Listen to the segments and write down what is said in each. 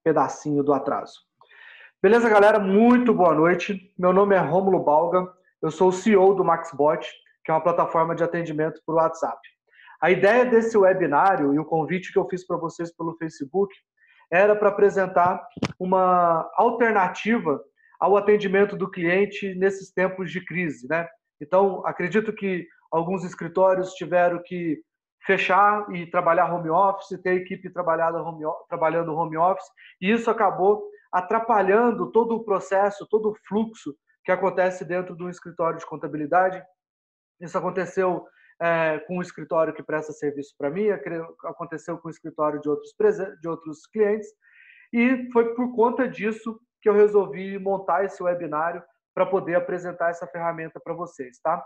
pedacinho do atraso. Beleza, galera? Muito boa noite. Meu nome é Rômulo Balga, eu sou o CEO do MaxBot, que é uma plataforma de atendimento por WhatsApp. A ideia desse webinário e o convite que eu fiz para vocês pelo Facebook era para apresentar uma alternativa ao atendimento do cliente nesses tempos de crise, né? Então, acredito que alguns escritórios tiveram que fechar e trabalhar home office, ter equipe trabalhando home office, e isso acabou atrapalhando todo o processo, todo o fluxo que acontece dentro do escritório de contabilidade. Isso aconteceu com o escritório que presta serviço para mim, aconteceu com o escritório de outros clientes, e foi por conta disso que eu resolvi montar esse webinário para poder apresentar essa ferramenta para vocês, tá?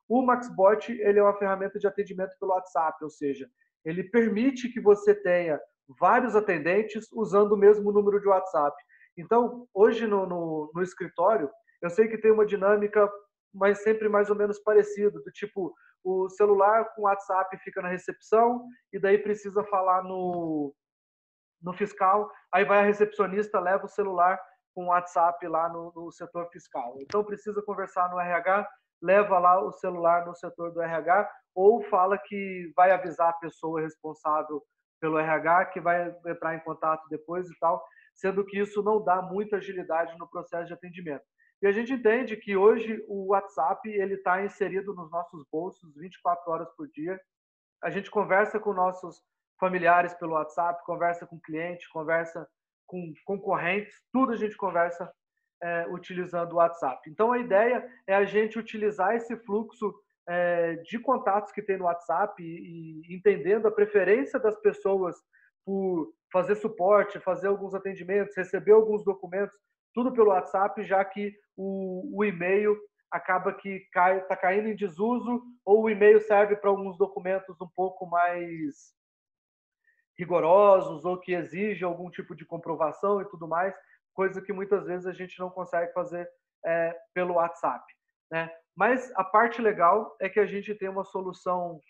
O MaxBot, ele é uma ferramenta de atendimento pelo WhatsApp, ou seja, ele permite que você tenha vários atendentes usando o mesmo número de WhatsApp. Então, hoje no escritório, eu sei que tem uma dinâmica, mas sempre mais ou menos parecida, do tipo, o celular com o WhatsApp fica na recepção e daí precisa falar no fiscal, aí vai a recepcionista, leva o celular com o WhatsApp lá no setor fiscal. Então precisa conversar no RH, leva lá o celular no setor do RH, ou fala que vai avisar a pessoa responsável pelo RH, que vai entrar em contato depois e tal, sendo que isso não dá muita agilidade no processo de atendimento. E a gente entende que hoje o WhatsApp ele está inserido nos nossos bolsos 24 horas por dia. A gente conversa com nossos familiares pelo WhatsApp, conversa com cliente, conversa com concorrentes, tudo a gente conversa utilizando o WhatsApp. Então, a ideia é a gente utilizar esse fluxo de contatos que tem no WhatsApp e entendendo a preferência das pessoas por fazer suporte, fazer alguns atendimentos, receber alguns documentos, tudo pelo WhatsApp, já que o e-mail acaba que está caindo em desuso, ou o e-mail serve para alguns documentos um pouco mais rigorosos ou que exigem algum tipo de comprovação e tudo mais, coisa que muitas vezes a gente não consegue fazer pelo WhatsApp, né? Mas a parte legal é que a gente tem uma solução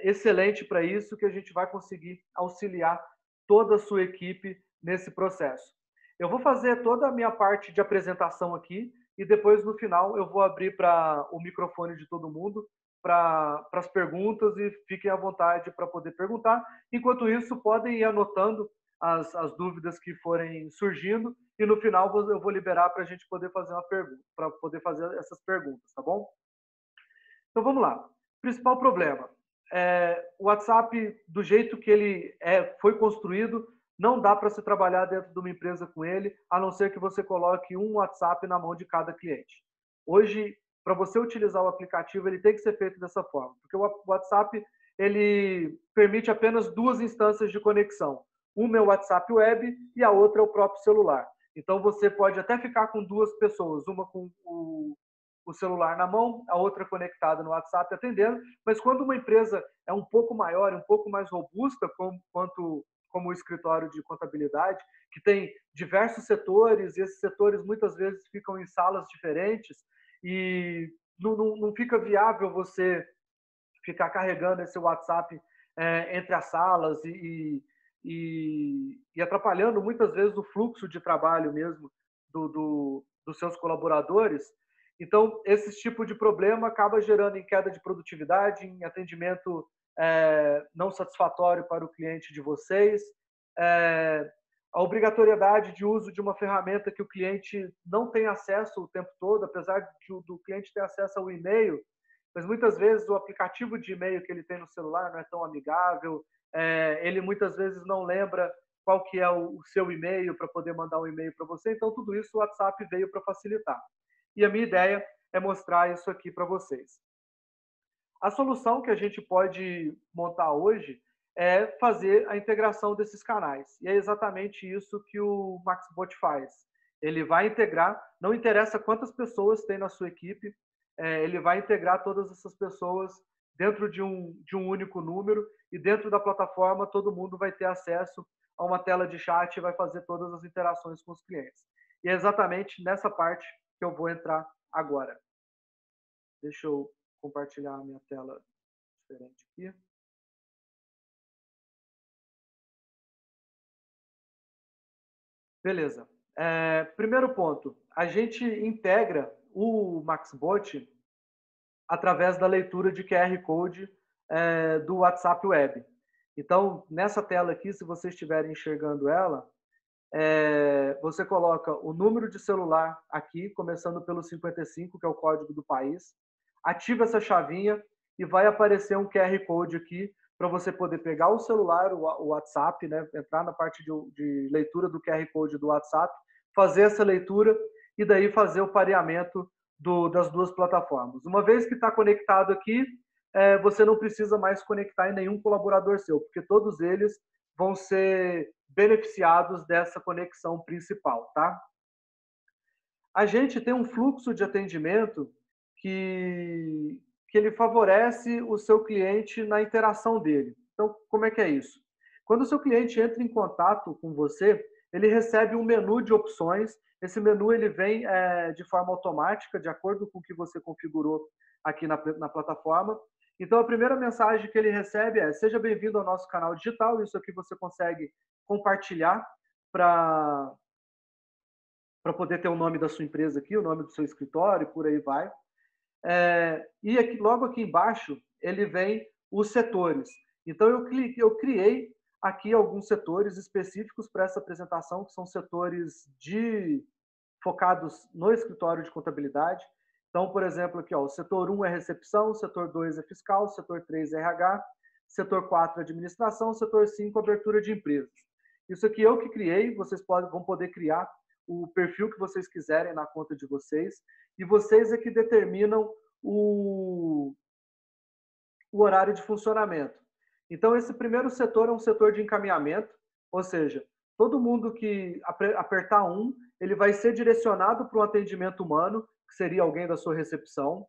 excelente para isso, que a gente vai conseguir auxiliar toda a sua equipe nesse processo. Eu vou fazer toda a minha parte de apresentação aqui e depois, no final, eu vou abrir para o microfone de todo mundo para as perguntas e fiquem à vontade para poder perguntar. Enquanto isso, podem ir anotando as dúvidas que forem surgindo e no final eu vou liberar para a gente poder fazer uma pergunta, para poder fazer essas perguntas, tá bom? Então vamos lá. Principal problema. O WhatsApp, do jeito que ele foi construído, não dá para se trabalhar dentro de uma empresa com ele, a não ser que você coloque um WhatsApp na mão de cada cliente. Hoje, para você utilizar o aplicativo, ele tem que ser feito dessa forma, porque o WhatsApp ele permite apenas duas instâncias de conexão. Uma é o WhatsApp Web e a outra é o próprio celular. Então você pode até ficar com duas pessoas, uma com o celular na mão, a outra conectada no WhatsApp atendendo, mas quando uma empresa é um pouco maior, um pouco mais robusta, como o escritório de contabilidade, que tem diversos setores, e esses setores muitas vezes ficam em salas diferentes, e não fica viável você ficar carregando esse WhatsApp entre as salas e atrapalhando muitas vezes o fluxo de trabalho mesmo dos seus colaboradores. Então, esse tipo de problema acaba gerando em queda de produtividade, em atendimento não satisfatório para o cliente de vocês, a obrigatoriedade de uso de uma ferramenta que o cliente não tem acesso o tempo todo, apesar do cliente ter acesso ao e-mail, mas muitas vezes o aplicativo de e-mail que ele tem no celular não é tão amigável, ele muitas vezes não lembra qual que é o seu e-mail para poder mandar um e-mail para você, então tudo isso o WhatsApp veio para facilitar. E a minha ideia é mostrar isso aqui para vocês. A solução que a gente pode montar hoje é fazer a integração desses canais. E é exatamente isso que o MaxBot faz. Ele vai integrar, não interessa quantas pessoas tem na sua equipe, ele vai integrar todas essas pessoas dentro de um único número e dentro da plataforma todo mundo vai ter acesso a uma tela de chat e vai fazer todas as interações com os clientes. E é exatamente nessa parte que eu vou entrar agora. Deixa eu compartilhar a minha tela diferente aqui. Beleza. Primeiro ponto, a gente integra o Maxbot através da leitura de QR Code do WhatsApp Web. Então, nessa tela aqui, se vocês estiverem enxergando ela, você coloca o número de celular aqui, começando pelo 55, que é o código do país, ativa essa chavinha e vai aparecer um QR Code aqui para você poder pegar o celular, o WhatsApp, né, entrar na parte de leitura do QR Code do WhatsApp, fazer essa leitura e daí fazer o pareamento das duas plataformas. Uma vez que está conectado aqui, você não precisa mais conectar em nenhum colaborador seu, porque todos eles vão ser beneficiados dessa conexão principal, tá? A gente tem um fluxo de atendimento que ele favorece o seu cliente na interação dele. Então, como é que é isso? Quando o seu cliente entra em contato com você, ele recebe um menu de opções. Esse menu ele vem de forma automática, de acordo com o que você configurou aqui na plataforma. Então, a primeira mensagem que ele recebe é: seja bem-vindo ao nosso canal digital. Isso aqui você consegue compartilhar para poder ter o nome da sua empresa aqui, o nome do seu escritório, por aí vai. E aqui, logo aqui embaixo, ele vem os setores. Então, eu criei aqui alguns setores específicos para essa apresentação, que são setores focados no escritório de contabilidade. Então, por exemplo, aqui, ó, o setor 1 é recepção, o setor 2 é fiscal, o setor 3 é RH, setor 4 é administração, o setor 5 abertura de empresas. Isso aqui eu que criei, vocês vão poder criar o perfil que vocês quiserem na conta de vocês, e vocês é que determinam o horário de funcionamento. Então, esse primeiro setor é um setor de encaminhamento, ou seja, todo mundo que apertar 1, ele vai ser direcionado para um atendimento humano, que seria alguém da sua recepção.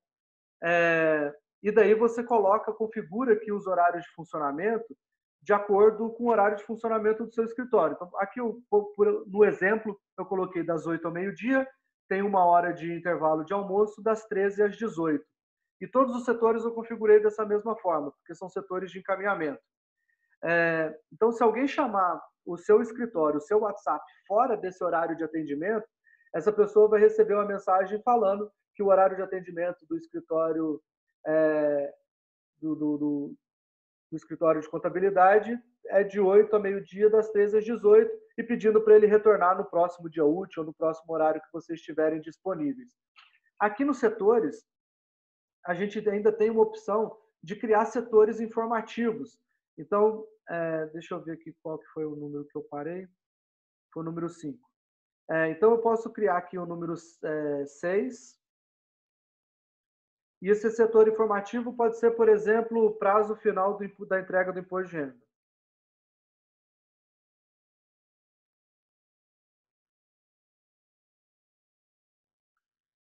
E daí você configura aqui os horários de funcionamento de acordo com o horário de funcionamento do seu escritório. Então, aqui, no exemplo, eu coloquei das 8 ao meio-dia, tem 1 hora de intervalo de almoço, das 13 às 18. E todos os setores eu configurei dessa mesma forma, porque são setores de encaminhamento. Então, se alguém chamar o seu escritório, o seu WhatsApp, fora desse horário de atendimento, essa pessoa vai receber uma mensagem falando que o horário de atendimento do escritório do escritório de contabilidade é de 8 a meio-dia, das 13 às 18, e pedindo para ele retornar no próximo dia útil ou no próximo horário que vocês estiverem disponíveis. Aqui nos setores, a gente ainda tem uma opção de criar setores informativos. Então, deixa eu ver aqui qual que foi o número que eu parei. Foi o número 5. Então, eu posso criar aqui o número 6. E esse setor informativo pode ser, por exemplo, o prazo final da entrega do imposto de renda.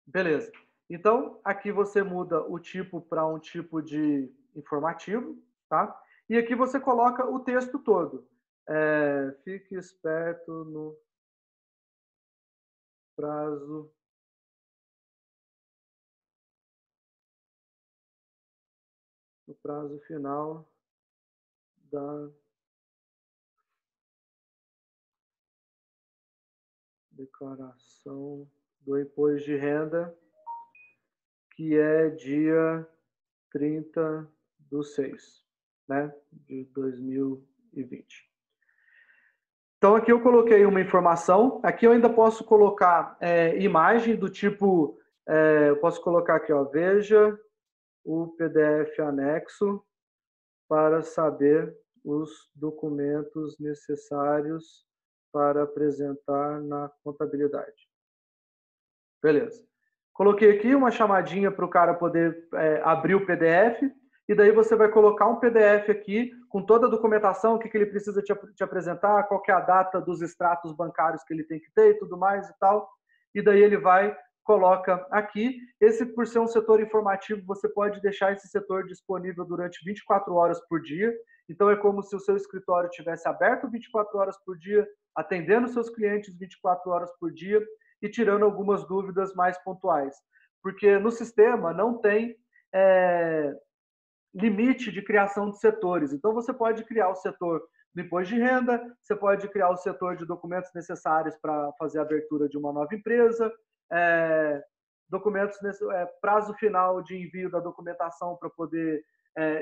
Beleza. Então, aqui você muda o tipo para um tipo de informativo, tá? E aqui você coloca o texto todo. Fique esperto no prazo final da declaração do imposto de renda, que é dia 30/6, né, de 2020. Então, aqui eu coloquei uma informação. Aqui eu ainda posso colocar imagem do tipo... eu posso colocar aqui, ó, veja o PDF anexo para saber os documentos necessários para apresentar na contabilidade. Beleza. Coloquei aqui uma chamadinha para o cara poder abrir o PDF, e daí você vai colocar um PDF aqui com toda a documentação, o que ele precisa te apresentar, qual que é a data dos extratos bancários que ele tem que ter e tudo mais e tal. E daí ele coloca aqui. Esse, por ser um setor informativo, você pode deixar esse setor disponível durante 24 horas por dia. Então, é como se o seu escritório tivesse aberto 24 horas por dia, atendendo seus clientes 24 horas por dia e tirando algumas dúvidas mais pontuais. Porque no sistema não tem limite de criação de setores. Então, você pode criar o setor do imposto de renda, você pode criar o setor de documentos necessários para fazer a abertura de uma nova empresa, prazo final de envio da documentação para poder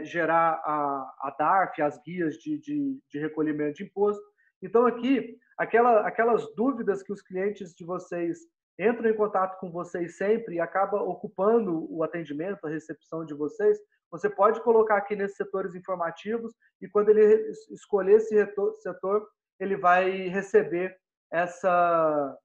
gerar a DARF, as guias de recolhimento de imposto. Então, aqui, aquelas dúvidas que os clientes de vocês entram em contato com vocês sempre e acaba ocupando o atendimento, a recepção de vocês, você pode colocar aqui nesses setores informativos e quando ele escolher esse setor, ele vai receber essa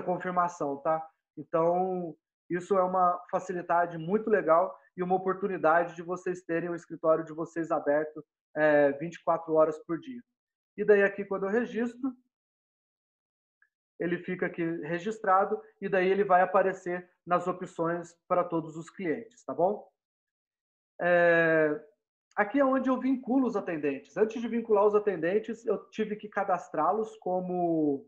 confirmação, tá? Então, isso é uma facilidade muito legal e uma oportunidade de vocês terem o escritório de vocês aberto 24 horas por dia. E daí aqui, quando eu registro, ele fica aqui registrado e daí ele vai aparecer nas opções para todos os clientes, tá bom? Aqui é onde eu vinculo os atendentes. Antes de vincular os atendentes, eu tive que cadastrá-los como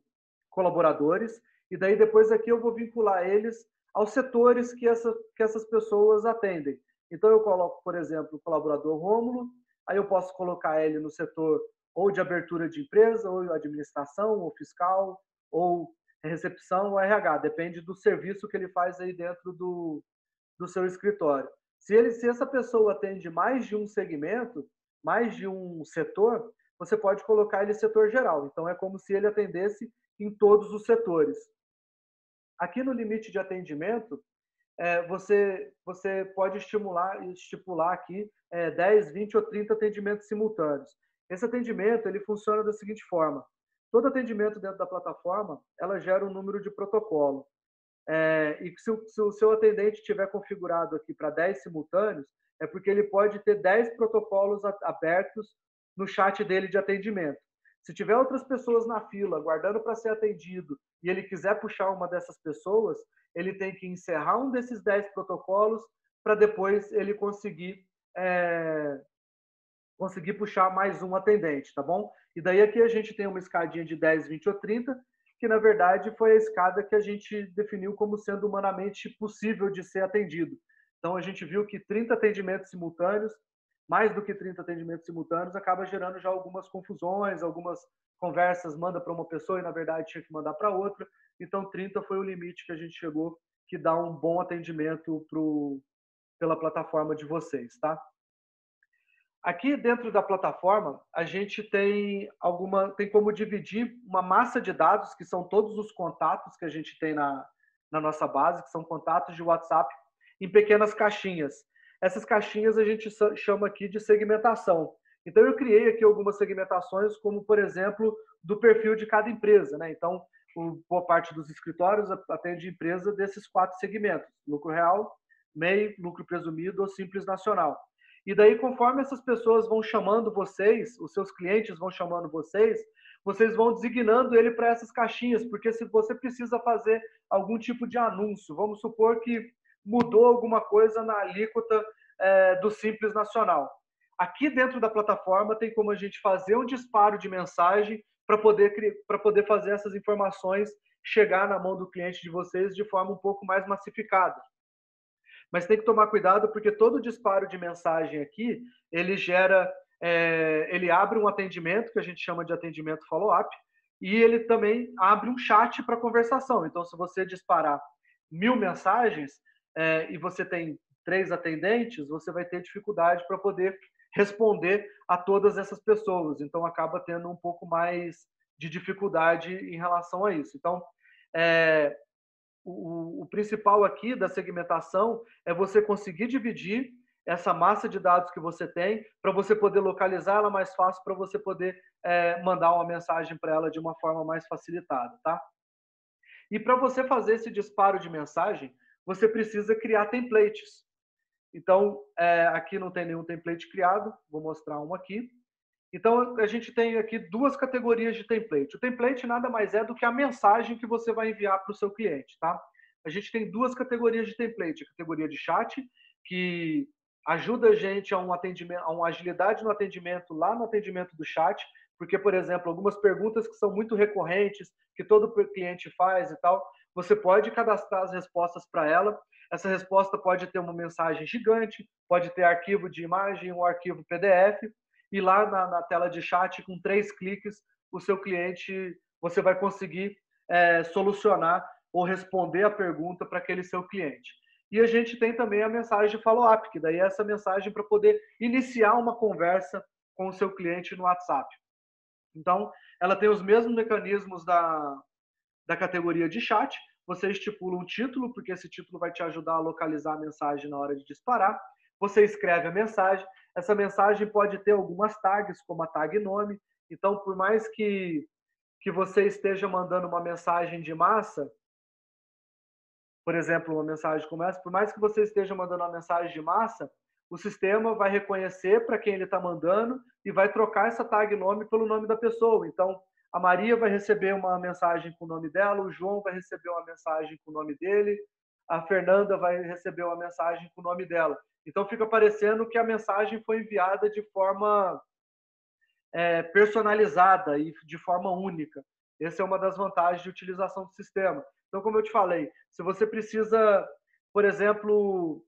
colaboradores e daí depois aqui eu vou vincular eles aos setores que essas pessoas atendem. Então eu coloco, por exemplo, o colaborador Rômulo, aí eu posso colocar ele no setor ou de abertura de empresa, ou administração, ou fiscal, ou recepção, ou RH, depende do serviço que ele faz aí dentro do seu escritório. Se essa pessoa atende mais de um segmento, mais de um setor, você pode colocar ele setor geral. Então é como se ele atendesse em todos os setores. Aqui no limite de atendimento, você pode estipular aqui 10, 20 ou 30 atendimentos simultâneos. Esse atendimento ele funciona da seguinte forma: todo atendimento dentro da plataforma ela gera um número de protocolo. E se o seu atendente estiver configurado aqui para 10 simultâneos, é porque ele pode ter 10 protocolos abertos no chat dele de atendimento. Se tiver outras pessoas na fila aguardando para ser atendido e ele quiser puxar uma dessas pessoas, ele tem que encerrar um desses 10 protocolos para depois ele conseguir puxar mais um atendente, tá bom? E daí aqui a gente tem uma escadinha de 10, 20 ou 30, que na verdade foi a escada que a gente definiu como sendo humanamente possível de ser atendido. Então a gente viu que 30 atendimentos simultâneos, mais do que 30 atendimentos simultâneos, acaba gerando já algumas confusões, algumas conversas, manda para uma pessoa e na verdade tinha que mandar para outra. Então 30 foi o limite que a gente chegou, que dá um bom atendimento pela plataforma de vocês, tá? Aqui dentro da plataforma, a gente tem como dividir uma massa de dados, que são todos os contatos que a gente tem na nossa base, que são contatos de WhatsApp, em pequenas caixinhas. Essas caixinhas a gente chama aqui de segmentação. Então, eu criei aqui algumas segmentações, como, por exemplo, do perfil de cada empresa, né? Então, boa parte dos escritórios atende empresa desses 4 segmentos: lucro real, MEI, lucro presumido ou simples nacional. E daí, conforme essas pessoas vão chamando vocês, os seus clientes vão chamando vocês vão designando ele para essas caixinhas, porque se você precisa fazer algum tipo de anúncio, vamos supor que mudou alguma coisa na alíquota do Simples Nacional. Aqui dentro da plataforma tem como a gente fazer um disparo de mensagem para poder fazer essas informações chegar na mão do cliente de vocês de forma um pouco mais massificada. Mas tem que tomar cuidado porque todo disparo de mensagem aqui, ele abre um atendimento, que a gente chama de atendimento follow-up, e ele também abre um chat para conversação. Então, se você disparar 1000 mensagens e você tem 3 atendentes, você vai ter dificuldade para poder responder a todas essas pessoas. Então, acaba tendo um pouco mais de dificuldade em relação a isso. Então, o principal aqui da segmentação é você conseguir dividir essa massa de dados que você tem para você poder localizar ela mais fácil, para você poder mandar uma mensagem para ela de uma forma mais facilitada, tá? E para você fazer esse disparo de mensagem, você precisa criar templates. Então, aqui não tem nenhum template criado, vou mostrar um aqui. Então, a gente tem aqui 2 categorias de template. O template nada mais é do que a mensagem que você vai enviar para o seu cliente, tá? A gente tem 2 categorias de template. A categoria de chat, que ajuda a gente a uma agilidade no atendimento, lá no atendimento do chat, porque, por exemplo, algumas perguntas que são muito recorrentes, que todo cliente faz e tal, você pode cadastrar as respostas para ela. Essa resposta pode ter uma mensagem gigante, pode ter arquivo de imagem ou arquivo PDF, e lá na tela de chat, com 3 cliques, o seu cliente, você vai conseguir solucionar ou responder a pergunta para aquele seu cliente. E a gente tem também a mensagem de follow-up, que daí é essa mensagem para poder iniciar uma conversa com o seu cliente no WhatsApp. Então, ela tem os mesmos mecanismos da categoria de chat. Você estipula um título, porque esse título vai te ajudar a localizar a mensagem na hora de disparar. Você escreve a mensagem. Essa mensagem pode ter algumas tags, como a tag nome. Então, por mais que você esteja mandando uma mensagem de massa, por exemplo, uma mensagem como essa, por mais que você esteja mandando uma mensagem de massa, o sistema vai reconhecer para quem ele está mandando e vai trocar essa tag nome pelo nome da pessoa. Então, a Maria vai receber uma mensagem com o nome dela, o João vai receber uma mensagem com o nome dele, a Fernanda vai receber uma mensagem com o nome dela. Então, fica parecendo que a mensagem foi enviada de forma personalizada e de forma única. Essa é uma das vantagens de utilização do sistema. Então, como eu te falei, se você precisa, por exemplo,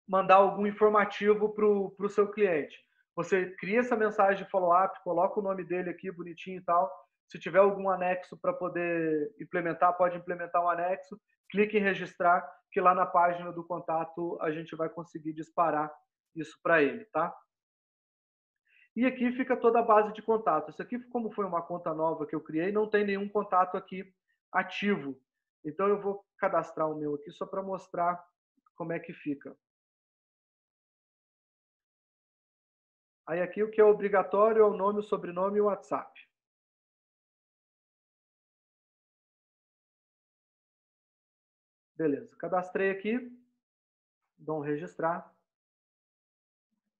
mandar algum informativo para o seu cliente, você cria essa mensagem de follow-up, coloca o nome dele aqui bonitinho e tal. Se tiver algum anexo para poder implementar, pode implementar um anexo. Clique em registrar, que lá na página do contato a gente vai conseguir disparar isso para ele, tá? E aqui fica toda a base de contato. Isso aqui, como foi uma conta nova que eu criei, não tem nenhum contato aqui ativo. Então, eu vou cadastrar o meu aqui só para mostrar como é que fica. Aí aqui o que é obrigatório é o nome, o sobrenome e o WhatsApp. Beleza, cadastrei aqui, dou um registrar.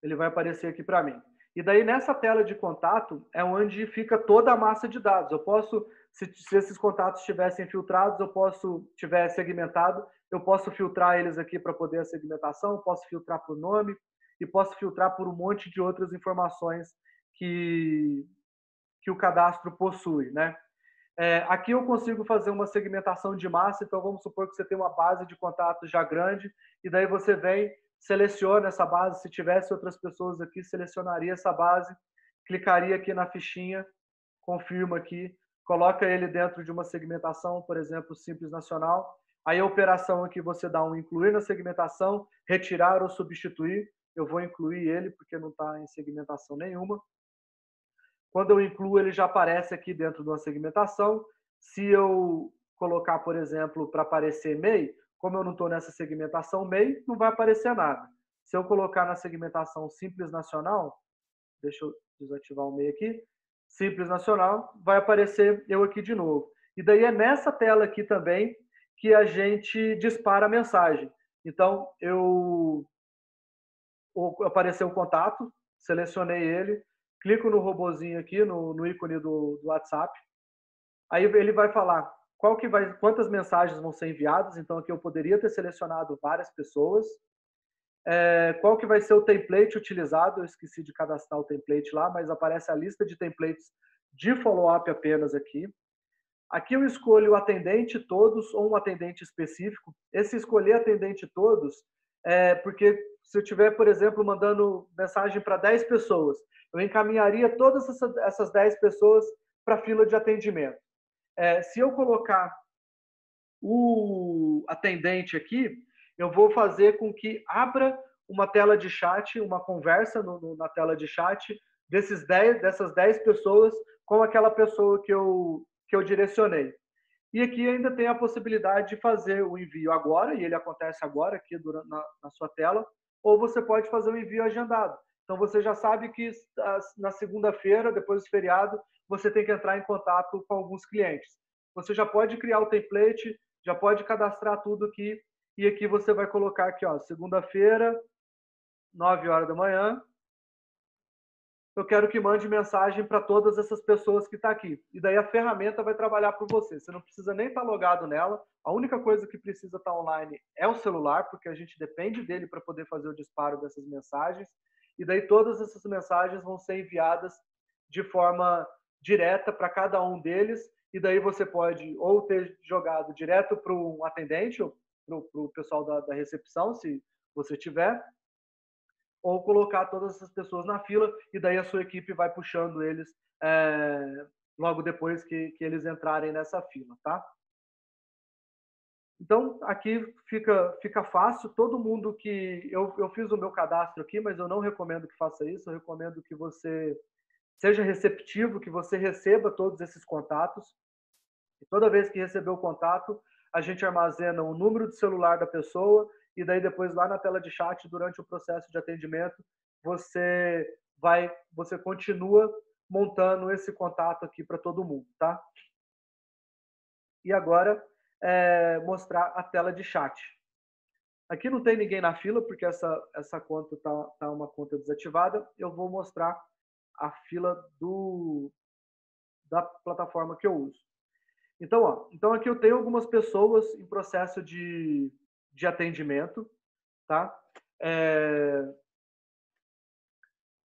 Ele vai aparecer aqui para mim. E daí nessa tela de contato é onde fica toda a massa de dados. Eu posso, se esses contatos estivessem filtrados, tiver segmentado, eu posso filtrar eles aqui para poder a segmentação, posso filtrar por nome e posso filtrar por um monte de outras informações que o cadastro possui, né? Aqui eu consigo fazer uma segmentação de massa, então vamos supor que você tem uma base de contatos já grande, e daí você vem, seleciona essa base, se tivesse outras pessoas aqui, selecionaria essa base, clicaria aqui na fichinha, confirma aqui, coloca ele dentro de uma segmentação, por exemplo, Simples Nacional, aí a operação aqui você dá um incluir na segmentação, retirar ou substituir, eu vou incluir ele porque não está em segmentação nenhuma. Quando eu incluo, ele já aparece aqui dentro de uma segmentação. Se eu colocar, por exemplo, para aparecer MEI, como eu não estou nessa segmentação MEI, não vai aparecer nada. Se eu colocar na segmentação Simples Nacional, deixa eu desativar o MEI aqui, Simples Nacional, vai aparecer eu aqui de novo. E daí é nessa tela aqui também que a gente dispara a mensagem. Então, apareceu o contato, selecionei ele, clico no robozinho aqui, no ícone do WhatsApp. Aí ele vai falar quantas mensagens vão ser enviadas. Então aqui eu poderia ter selecionado várias pessoas. Qual que vai ser o template utilizado? Eu esqueci de cadastrar o template lá, mas aparece a lista de templates de follow-up apenas aqui. Aqui eu escolho o atendente todos ou um atendente específico. Esse escolher atendente todos porque se eu estiver, por exemplo, mandando mensagem para 10 pessoas, eu encaminharia todas essas 10 pessoas para a fila de atendimento. Se eu colocar o atendente aqui, eu vou fazer com que abra uma tela de chat, uma conversa na tela de chat dessas 10 pessoas com aquela pessoa que eu direcionei. E aqui ainda tem a possibilidade de fazer o envio agora, e ele acontece agora aqui na sua tela, ou você pode fazer o envio agendado. Então você já sabe que na segunda-feira, depois do feriado, você tem que entrar em contato com alguns clientes. Você já pode criar o template, já pode cadastrar tudo aqui, e aqui você vai colocar aqui, ó, segunda-feira, 9 horas da manhã, eu quero que mande mensagem para todas essas pessoas que estão aqui. E daí a ferramenta vai trabalhar por você. Você não precisa nem estar logado nela. A única coisa que precisa estar online é o celular, porque a gente depende dele para poder fazer o disparo dessas mensagens. E daí todas essas mensagens vão ser enviadas de forma direta para cada um deles. E daí você pode ou ter jogado direto para um atendente, ou para o pessoal da recepção, se você tiver, ou colocar todas essas pessoas na fila, e daí a sua equipe vai puxando eles logo depois que eles entrarem nessa fila, tá? Então, aqui fica fácil, todo mundo que... Eu fiz o meu cadastro aqui, mas eu não recomendo que faça isso, eu recomendo que você seja receptivo, que você receba todos esses contatos, e toda vez que receber o contato, a gente armazena o número de celular da pessoa, e daí depois lá na tela de chat, durante o processo de atendimento, você continua montando esse contato aqui para todo mundo, tá? E agora, mostrar a tela de chat. Aqui não tem ninguém na fila, porque essa conta tá uma conta desativada. Eu vou mostrar a fila da plataforma que eu uso. Então, então aqui eu tenho algumas pessoas em processo de atendimento, tá?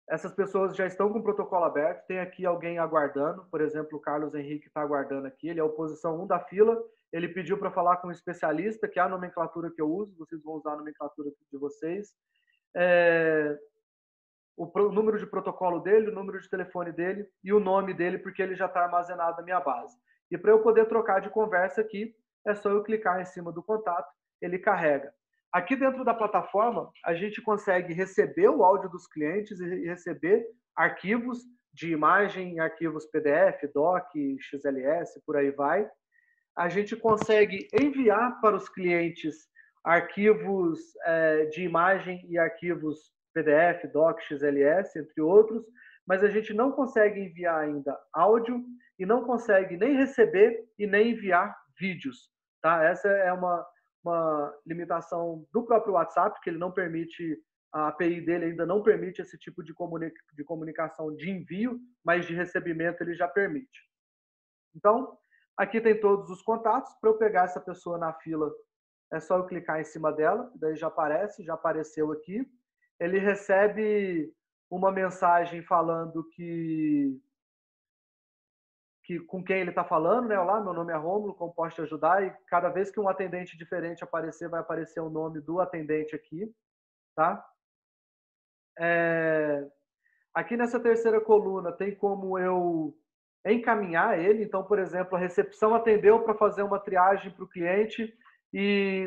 Essas pessoas já estão com o protocolo aberto, tem aqui alguém aguardando, por exemplo, o Carlos Henrique está aguardando aqui, ele é a posição 1 da fila, ele pediu para falar com um especialista, que é a nomenclatura que eu uso, vocês vão usar a nomenclatura de vocês. O número de protocolo dele, o número de telefone dele e o nome dele, porque ele já está armazenado na minha base. E para eu poder trocar de conversa aqui, é só eu clicar em cima do contato, ele carrega. Aqui dentro da plataforma, a gente consegue receber o áudio dos clientes e receber arquivos de imagem, arquivos PDF, DOC, XLS, por aí vai. A gente consegue enviar para os clientes arquivos de imagem e arquivos PDF, DOC, XLS, entre outros, mas a gente não consegue enviar ainda áudio e não consegue nem receber e nem enviar vídeos, tá? Essa é uma limitação do próprio WhatsApp, que ele não permite, a API dele ainda não permite esse tipo de comunicação de envio, mas de recebimento ele já permite. Então, aqui tem todos os contatos. Para eu pegar essa pessoa na fila, é só eu clicar em cima dela, daí já aparece, já apareceu aqui. Ele recebe uma mensagem falando com quem ele está falando, né? Olá, meu nome é Rômulo, como posso te ajudar? E cada vez que um atendente diferente aparecer, vai aparecer o nome do atendente aqui, tá? Aqui nessa terceira coluna tem como eu encaminhar ele. Então, por exemplo, a recepção atendeu para fazer uma triagem para o cliente,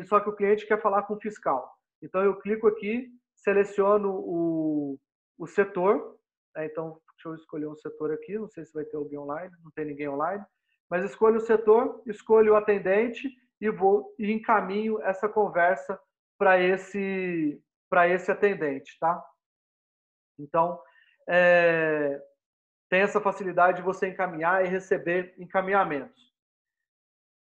só que o cliente quer falar com o fiscal. Então, eu clico aqui, seleciono o setor, né? Então, deixa eu escolher um setor aqui, não sei se vai ter alguém online, não tem ninguém online, mas escolho o setor, escolho o atendente e encaminho essa conversa para esse atendente, tá? Então, tem essa facilidade de você encaminhar e receber encaminhamentos.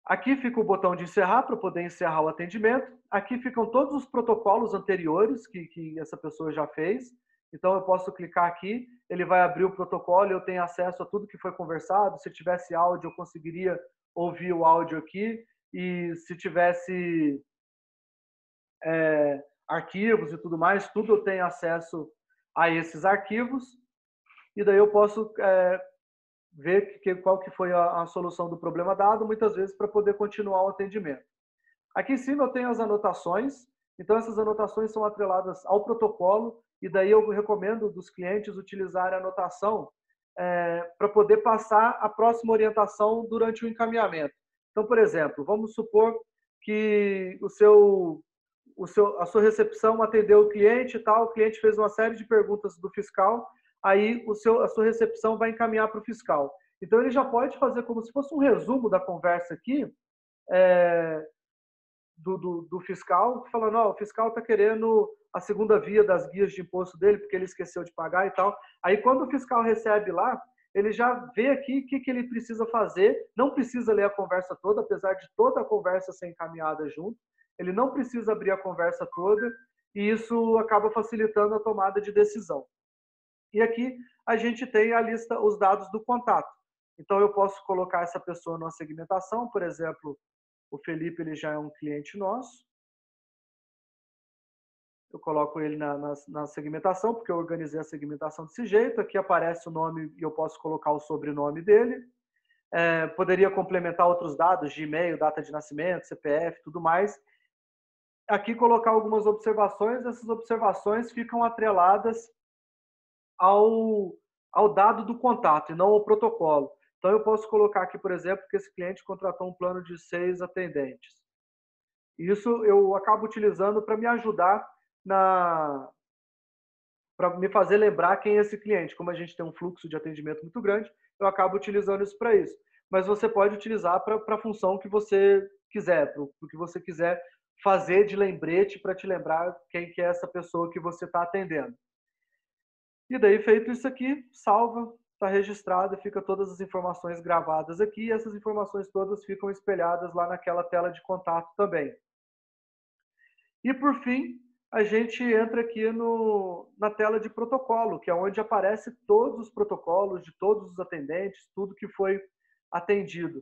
Aqui fica o botão de encerrar para poder encerrar o atendimento. Aqui ficam todos os protocolos anteriores que essa pessoa já fez. Então, eu posso clicar aqui, ele vai abrir o protocolo, eu tenho acesso a tudo que foi conversado. Se tivesse áudio, eu conseguiria ouvir o áudio aqui. E se tivesse arquivos e tudo mais, tudo eu tenho acesso a esses arquivos. E daí eu posso ver qual que foi a solução do problema dado, muitas vezes para poder continuar o atendimento. Aqui em cima eu tenho as anotações, então essas anotações são atreladas ao protocolo, e daí eu recomendo dos clientes utilizarem a anotação para poder passar a próxima orientação durante o encaminhamento. Então, por exemplo, vamos supor que a sua recepção atendeu o cliente e tal, o cliente fez uma série de perguntas do fiscal, aí a sua recepção vai encaminhar para o fiscal. Então, ele já pode fazer como se fosse um resumo da conversa aqui, do fiscal, falando, o fiscal está querendo a segunda via das guias de imposto dele, porque ele esqueceu de pagar e tal. Aí, quando o fiscal recebe lá, ele já vê aqui o que ele precisa fazer, não precisa ler a conversa toda, apesar de toda a conversa ser encaminhada junto, ele não precisa abrir a conversa toda, e isso acaba facilitando a tomada de decisão. E aqui a gente tem a lista, os dados do contato. Então, eu posso colocar essa pessoa numa segmentação, por exemplo, o Felipe ele já é um cliente nosso. Eu coloco ele na segmentação, porque eu organizei a segmentação desse jeito. Aqui aparece o nome e eu posso colocar o sobrenome dele. Poderia complementar outros dados de e-mail, data de nascimento, CPF, tudo mais. aqui colocar algumas observações, essas observações ficam atreladas ao, ao dado do contato e não ao protocolo. Então, eu posso colocar aqui, por exemplo, que esse cliente contratou um plano de 6 atendentes. Isso eu acabo utilizando para me ajudar para me fazer lembrar quem é esse cliente. Como a gente tem um fluxo de atendimento muito grande, eu acabo utilizando isso para isso. Mas você pode utilizar para a função que você quiser, para o que você quiser fazer de lembrete para te lembrar quem que é essa pessoa que você está atendendo. E daí, feito isso aqui, salva, está registrado, fica todas as informações gravadas aqui, e essas informações todas ficam espelhadas lá naquela tela de contato também. E por fim, a gente entra aqui na tela de protocolo, que é onde aparece todos os protocolos de todos os atendentes, tudo que foi atendido.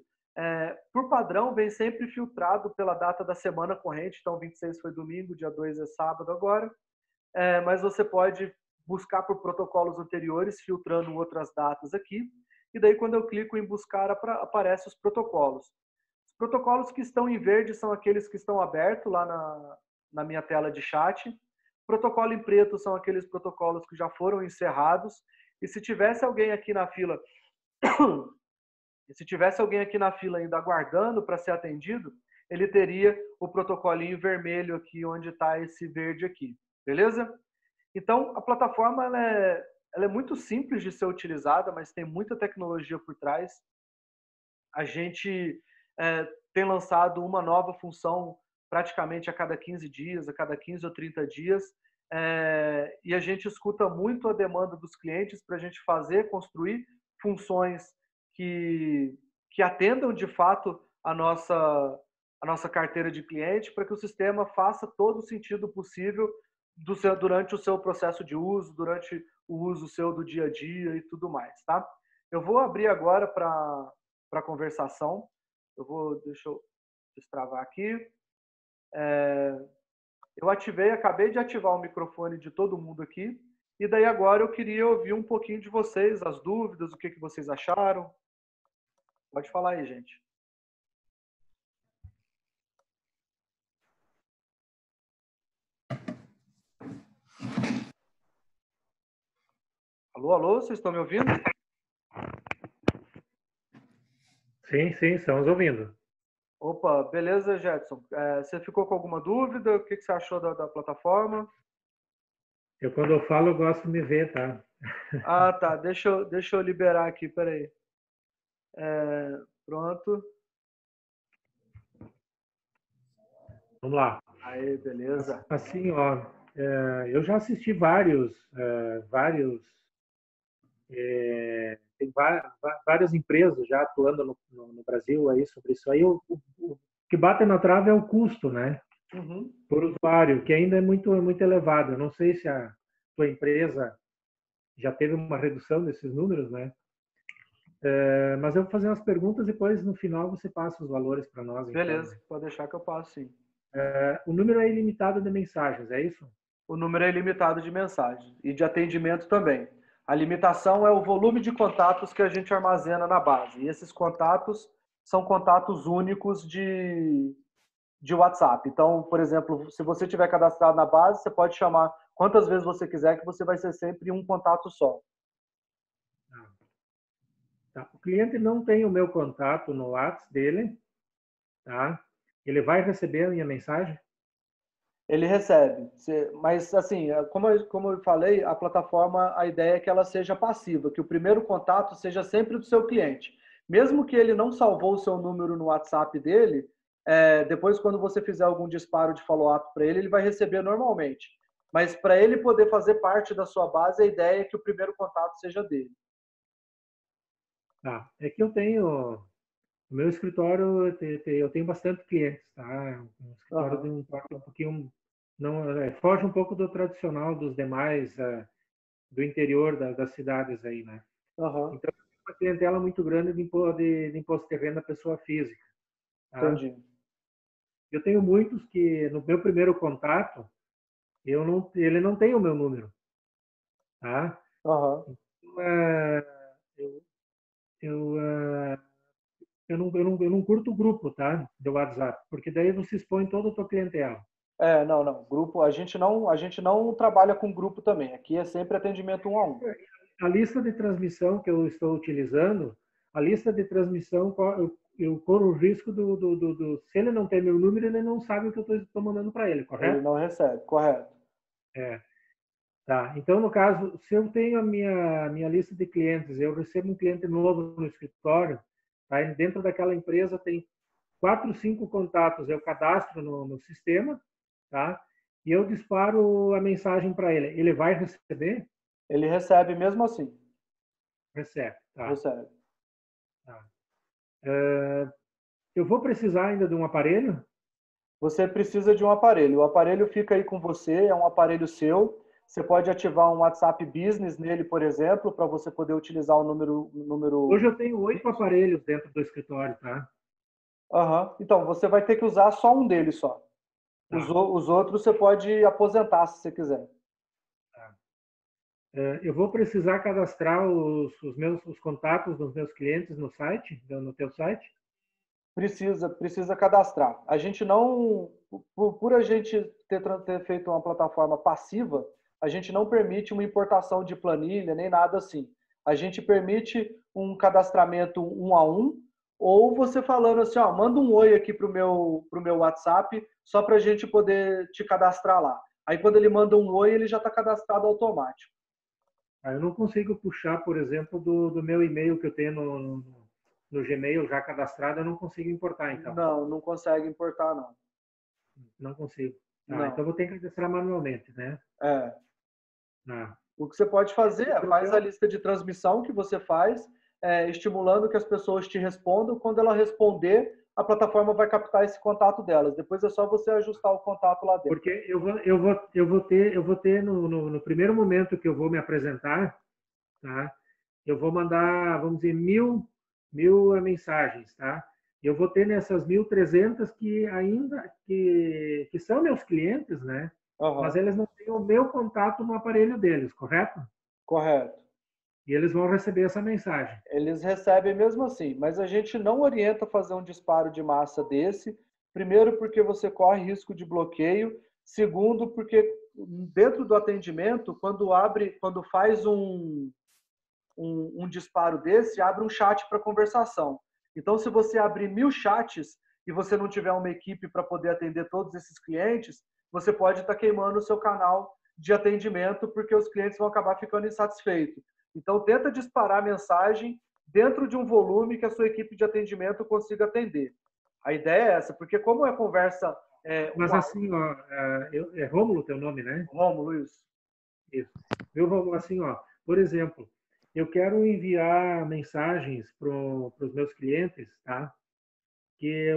Por padrão, vem sempre filtrado pela data da semana corrente, então 26 foi domingo, dia 2 é sábado agora, mas você pode buscar por protocolos anteriores, filtrando outras datas aqui, e daí quando eu clico em buscar, aparecem os protocolos. Os protocolos que estão em verde são aqueles que estão abertos lá na minha tela de chat. Protocolo em preto são aqueles protocolos que já foram encerrados. E se tivesse alguém aqui na fila, ainda aguardando para ser atendido, ele teria o protocolinho vermelho aqui, onde está esse verde aqui. Beleza? Então, a plataforma ela é muito simples de ser utilizada, mas tem muita tecnologia por trás. A gente tem lançado uma nova função praticamente a cada 15 dias, a cada 15 ou 30 dias, e a gente escuta muito a demanda dos clientes para a gente construir funções que atendam de fato a nossa carteira de cliente, para que o sistema faça todo o sentido possível durante o seu processo de uso, durante o uso seu do dia a dia e tudo mais, tá? Eu vou abrir agora para conversação. Deixa eu destravar aqui. Eu acabei de ativar o microfone de todo mundo aqui, e daí agora eu queria ouvir um pouquinho de vocês, as dúvidas, o que vocês acharam. Pode falar aí, gente. Alô, alô, vocês estão me ouvindo? Sim, estamos ouvindo. Opa, beleza, Jetson. Você ficou com alguma dúvida? O que você achou da plataforma? Quando eu falo, eu gosto de me ver, tá? Ah, tá. Deixa eu liberar aqui, peraí. Pronto. Vamos lá. Aí, beleza. Assim, ó, eu já assisti vários, tem várias empresas já atuando no Brasil aí sobre isso aí. O que bate na trave é o custo, né? Uhum. Por usuário, que ainda é muito elevado. Eu não sei se a tua empresa já teve uma redução desses números, né? Mas eu vou fazer umas perguntas e depois no final você passa os valores para nós. Beleza, Então, né? pode deixar que eu passo, sim. O número é ilimitado de mensagens, é isso? O número é ilimitado de mensagens e de atendimento também. A limitação é o volume de contatos que a gente armazena na base. E esses contatos são contatos únicos de WhatsApp. Então, por exemplo, se você tiver cadastrado na base, você pode chamar quantas vezes você quiser, que você vai ser sempre um contato só. Tá. O cliente não tem o meu contato no WhatsApp dele, tá? Ele vai receber a minha mensagem? Ele recebe. Mas, assim, como eu falei, a plataforma, a ideia é que ela seja passiva, que o primeiro contato seja sempre do seu cliente. Mesmo que ele não salvou o seu número no WhatsApp dele, depois, quando você fizer algum disparo de follow-up para ele, ele vai receber normalmente. Mas, para ele poder fazer parte da sua base, a ideia é que o primeiro contato seja dele. Tá. É que eu tenho. No meu escritório, eu tenho bastante clientes, tá? Um escritório de Uhum. um pouquinho. Não, foge um pouco do tradicional dos demais, do interior das cidades aí, né? Uhum. Então, eu tenho uma clientela muito grande de imposto de renda pessoa física, tá? Entendi. Eu tenho muitos que, no meu primeiro contato, ele não tem o meu número, tá? Uhum. Então, eu, eu, eu não curto o grupo, tá? Do WhatsApp, porque daí você expõe toda a tua clientela. Não, não. Grupo, a gente não trabalha com grupo também. Aqui é sempre atendimento um a um. A lista de transmissão que eu estou utilizando, a lista de transmissão, eu corro o risco se ele não tem meu número, ele não sabe o que eu estou mandando para ele, Ele correto? não recebe, correto. É, tá. Então, no caso, se eu tenho a minha lista de clientes, eu recebo um cliente novo no escritório, tá? E dentro daquela empresa tem 4, 5 contatos, eu cadastro no sistema, tá? E eu disparo a mensagem para ele. Ele vai receber? Ele recebe mesmo assim. Recebe, tá. Recebe. Tá. Eu vou precisar ainda de um aparelho? Você precisa de um aparelho. O aparelho fica aí com você, é um aparelho seu. Você pode ativar um WhatsApp Business nele, por exemplo, para você poder utilizar o número Hoje eu tenho 8 fixo. aparelhos dentro do escritório, tá? Aham. Então, você vai ter que usar só um deles só. Tá, Os outros você pode aposentar se você quiser. tá. Eu vou precisar cadastrar os contatos dos meus clientes no site, no teu site? Precisa cadastrar. A gente não, por a gente ter feito uma plataforma passiva, a gente não permite uma importação de planilha nem nada assim. A gente permite um cadastramento um a um, ou você falando assim, ó, manda um oi aqui pro meu WhatsApp, só para a gente poder te cadastrar lá. Aí quando ele manda um oi, ele já está cadastrado automático. Eu não consigo puxar, por exemplo, do meu e-mail que eu tenho no Gmail já cadastrado, eu não consigo importar, então. Não, não consegue importar, não. Não consigo. Tá, então Não. eu vou ter que cadastrar manualmente, né? É. Ah. O que você pode fazer é faz a Eu, lista de transmissão que você faz, estimulando que as pessoas te respondam. Quando ela responder, a plataforma vai captar esse contato delas. Depois é só você ajustar o contato lá dentro. porque eu vou ter no primeiro momento que eu vou me apresentar, tá? Eu vou mandar, vamos dizer, mil mensagens, tá? Eu vou ter nessas 1.300 que ainda que são meus clientes, né? Mas Aham, eles não têm o meu contato no aparelho deles, correto? correto. E eles vão receber essa mensagem. Eles recebem mesmo assim, mas a gente não orienta a fazer um disparo de massa desse. Primeiro, porque você corre risco de bloqueio. Segundo, porque dentro do atendimento, quando faz um disparo desse, abre um chat para conversação. Então, se você abrir 1.000 chats e você não tiver uma equipe para poder atender todos esses clientes, você pode estar queimando o seu canal de atendimento, porque os clientes vão acabar ficando insatisfeitos. Então, tenta disparar a mensagem dentro de um volume que a sua equipe de atendimento consiga atender. A ideia é essa, porque como é conversa Mas um a assim, ó, é Rômulo teu nome, né? um, Rômulo, isso. Isso. Meu Rômulo, assim, ó, por exemplo, eu quero enviar mensagens para os meus clientes, tá? Que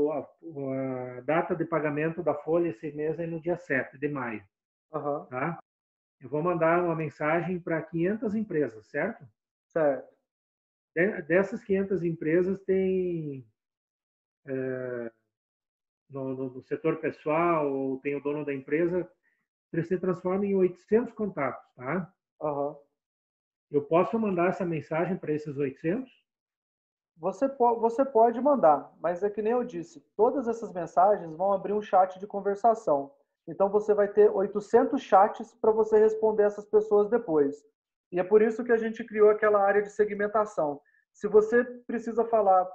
a data de pagamento da folha esse mês é no dia 7 de maio, Uhum, tá? Eu vou mandar uma mensagem para 500 empresas, certo? certo. Dessas 500 empresas tem no setor pessoal ou tem o dono da empresa, ele se transforma em 800 contatos, tá? Uhum. Eu posso mandar essa mensagem para esses 800? Você pode mandar, mas é que nem eu disse, todas essas mensagens vão abrir um chat de conversação. Então você vai ter 800 chats para você responder essas pessoas depois. E é por isso que a gente criou aquela área de segmentação. Se você precisa falar,